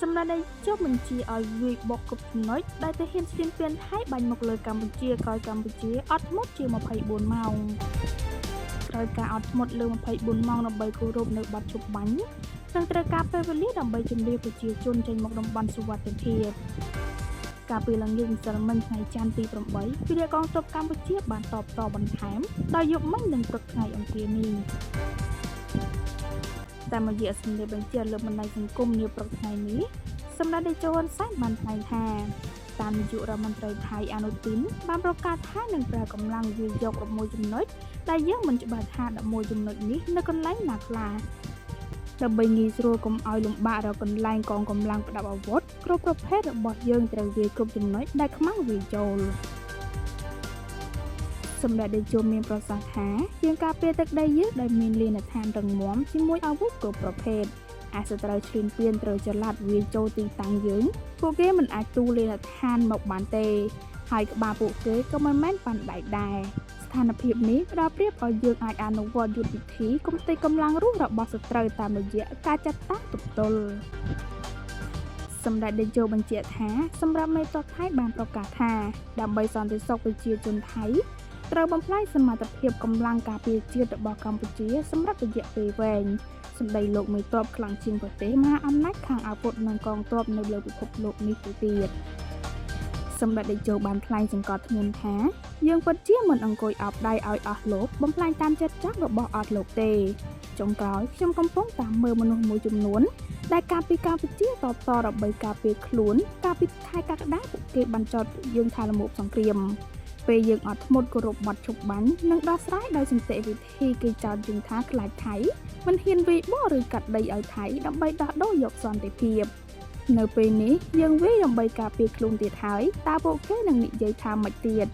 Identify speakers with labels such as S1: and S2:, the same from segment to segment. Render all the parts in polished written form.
S1: សម្រាប់ដែលចុះបញ្ជាឲ្យវាយបុកគ្រប់ចំណុចដែលទៅហ៊ានស្ទៀនពៀនថៃបាញ់មកលើកម្ពុជាក្រោយកម្ពុជាអត់ធ្មត់ជា24ម៉ោងក្រោយការអត់ធ្មត់លើ24ម៉ោងដើម្បីគោរពនៅបទជប់បាញ់និងត្រូវការពេលវេលាដើម្បីជម្រាបប្រជាជនចេញមកតំបន់សុវត្ថិភាពកាលពីល្ងាចម្សិលមិញថ្ងៃច័ន្ទទី8វិរៈកងទ័ពកម្ពុជាបានតបតបន្ថែមដោយយប់មិញនិងព្រឹកថ្ងៃអង្គារនេះតាមរយៈសម្លេងបញ្ជាក់លើបណ្ដាញសង្គមនាព្រឹកថ្ងៃនេះសម្ដេចតេជោហ៊ុនសែនបានថ្លែងថាតាមនាយករដ្ឋមន្ត្រីថៃអនុទីនបានប្រកាសថានឹងប្រើកម្លាំងវាយយក11ចំណុចដែលយើងមិនច្បាស់ថា11ចំណុចនេះនៅកន្លែងណាខ្លះដើម្បីងាយស្រួលកុំឲ្យលំបាករកកន្លែងកងកម្លាំងប្រដាប់អាវុធគ្រប់ប្រភេទរបស់យើងត្រូវវាយគ្រប់ចំណុចដែលខ្មាំងវាយចូលសម្រាប់តេជោមានប្រសាសន៍ថាយើងការពារទឹកដីយើងដែលមានលានដ្ឋានរឹងមាំជាមួយអាវុធគ្រប់ប្រភេទអាសត្រូវឈ្លានពានត្រូវចល័តវាយចូលទីតាំងយើងពួកគេមិនអាចទូលានដ្ឋានមកបានទេហើយក្បាលពួកគេក៏មិនមែនប៉ាន់ដែកដែរស្ថានភាពនេះផ្ដល់ប្រៀបឲ្យយើងអាចអនុវត្តយុទ្ធវិធីគំទេចកម្លាំងរស់របស់សត្រូវតាមរយៈការចាត់តាំងទប់ទល់សម្ដេចតេជោបញ្ជាក់ថាសម្រាប់មេទ័ពថៃបានប្រកាសថាដើម្បីសន្តិសុខប្រជាជនថៃត្រូវបំផ្លាញសមត្ថភាពកម្លាំងការពារជាតិរបស់កម្ពុជាសម្រាប់រយៈពេលវែងសម្ដីលោកមេទ័ពខ្លាំងជាងប្រទេសមហាអំណាចខាងអាវុធនិងកងទ័ពនៅលើពិភពលោកនេះទៅទៀតសម្ដេចតេជោបានថ្លែងសង្កត់ធ្ងន់ថាយើងពិតជាមិនអង្គុយអោបដៃឲ្យអស់លោកបំផ្លាញតាមចិត្តចង់របស់អត់លោកទេចុងក្រោយខ្ញុំកំពុងតាមមើលមនុស្សមួយចំនួនដែលការពីកម្ពុជាតបតដើម្បីការពារខ្លួនការពីខែកក្កដាពួកគេបានចោទយើងថាលំមសង្គ្រាមពេលយើងអត់ធ្មត់គោរពបទជប់បាញ់និងដោះស្រាយដោយសន្តិវិធីគេចោទយើងថាខ្លាចថៃមិនហ៊ានវាយបោះឬកាត់ដីឲ្យថៃដើម្បីដោះដូរយកសន្តិភាពនៅពេលនេះយើងវាយដើម្បីការពារខ្លួនទៀតហើយតើពួកគេនឹងនិយាយថាម៉េចទៀត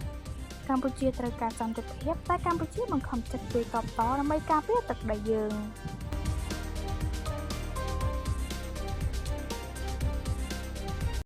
S1: កម្ពុជាត្រូវការសន្តិភាពតែកម្ពុជាបង្ខំចិត្តវាយតបតដើម្បីការពារទឹកដីយើង